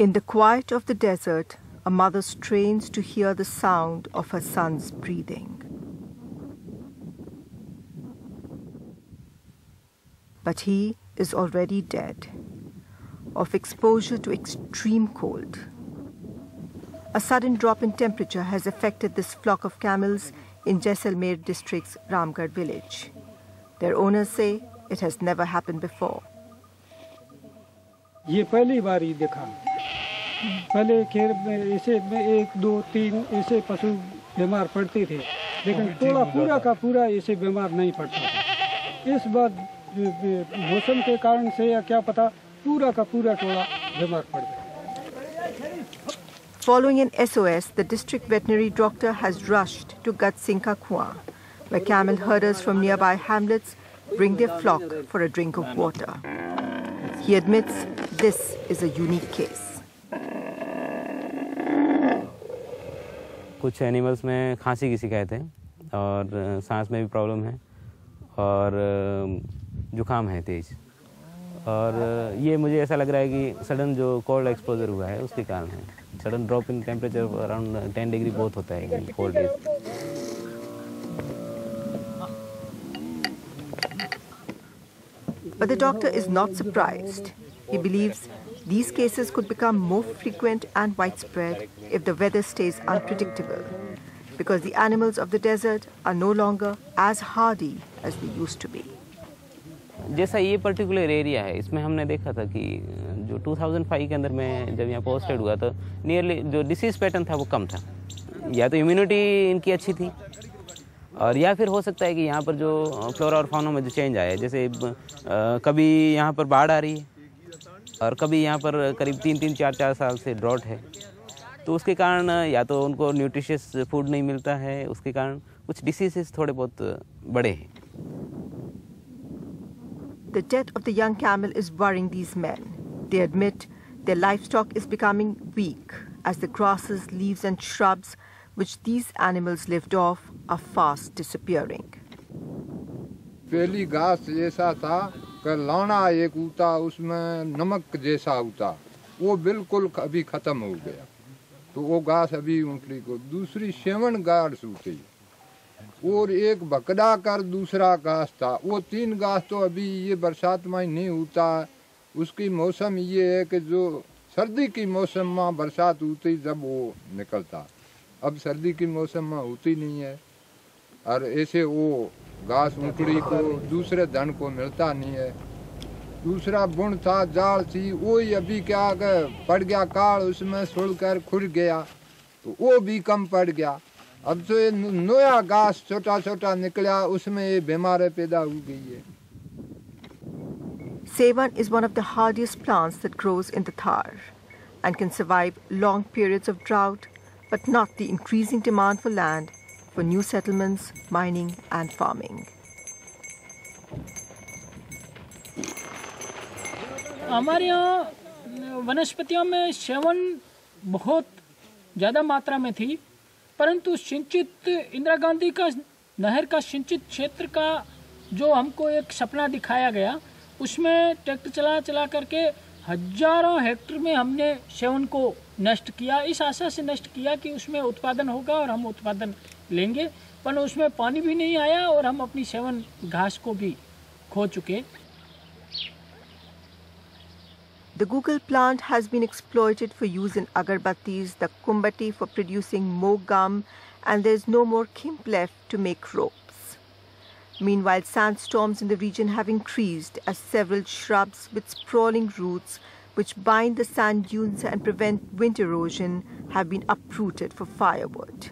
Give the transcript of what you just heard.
In the quiet of the desert, a mother strains to hear the sound of her son's breathing. But he is already dead, of exposure to extreme cold. A sudden drop in temperature has affected this flock of camels in Jaisalmer district's Ramgarh village. Their owners say it has never happened before. ये पहली बार ही देखा। पहले खेत में ऐसे 1, 2, 3 ऐसे पशु बीमार पड़ते थे, लेकिन टोला पूरा का पूरा ऐसे बीमार नहीं पड़ता था। इस बार मौसम के कारण से या क्या पता पूरा का पूरा टोला बीमार पड़ गया। Following an SOS, the district veterinary doctor has rushed to Gatsinka Kuan, where camel herders from nearby hamlets bring their flock for a drink of water. He admits this is a unique case. कुछ animals में खांसी की शिकायत है और सांस में भी प्रॉब्लम है और जुकाम है तेज, और ये मुझे ऐसा लग रहा है कि सडन जो कोल्ड एक्सपोजर हुआ है उसके कारण है। Sudden drop in temperature around 10 degree बहुत होता है cold days. But the doctor is not surprised. He believes these cases could become more frequent and widespread if the weather stays unpredictable, because the animals of the desert are no longer as hardy as they used to be. जैसा ये particular area है, इसमें हमने देखा था कि जो 2005 के अंदर में जब यहाँ पोस्टेड हुआ तो नियरली जो डिसीज पैटर्न था वो कम था। या तो इम्यूनिटी इनकी अच्छी थी, और या फिर हो सकता है कि यहाँ पर जो फ्लोरा और फाउना में जो चेंज आया है, जैसे कभी यहाँ पर बाढ़ आ रही है और कभी यहाँ पर करीब 3-3, 4-4 साल से ड्रॉट है, तो उसके कारण या तो उनको न्यूट्रिशियस फूड नहीं मिलता है, उसके कारण कुछ डिसीजेस थोड़े बहुत बड़े हैं। The death of the young camel is worrying these men. They admit their livestock is becoming weak as the grasses, leaves and shrubs which these animals lived off are fast disappearing. पहली घास जैसा था कि लाना एक होता, उसमें नमक जैसा होता, वो बिल्कुल अभी खत्म हो गया। तो वो घास अभी ऊँटली को दूसरी 7 घास होती, और एक भकड़ा कर दूसरा घास था। वो 3 घास तो अभी ये बरसात में नहीं होता। उसकी मौसम ये है कि जो सर्दी की मौसम में बरसात होती जब वो निकलता, अब सर्दी की मौसम में होती नहीं है, और ऐसे वो घास ऊँटड़ी को दूसरे धन को मिलता नहीं है। दूसरा बुन था, जाल थी, वो ही अभी क्या पड़ गया काल, उसमें सुल कर खुर गया तो वो भी कम पड़ गया। अब तो ये नया घास छोटा छोटा निकला, उसमें ये बीमारी पैदा हो गई है। Sevan is one of the hardiest plants that grows in the Thar and can survive long periods of drought, but not the increasing demand for land for new settlements, mining and farming. हमारे यहाँ वनस्पतियों में seven बहुत ज़्यादा मात्रा में थी, परंतु सिंचित इंदिरा गांधी का नहर का सिंचित क्षेत्र का जो हमको एक सपना दिखाया गया, उसमें ट्रैक्टर चला चला करके हजारों हेक्टेयर में हमने सेवन को नष्ट किया। इस आशा से नष्ट किया कि उसमें उत्पादन होगा और हम उत्पादन लेंगे, पर उसमें पानी भी नहीं आया और हम अपनी सेवन घास को भी खो चुके। The Google plant has been exploited for use in agarbattis, the kumbati for producing mo gum, and there is no more kimp left to make ropes. Meanwhile, sandstorms in the region have increased as several shrubs with sprawling roots which bind the sand dunes and prevent wind erosion have been uprooted for firewood.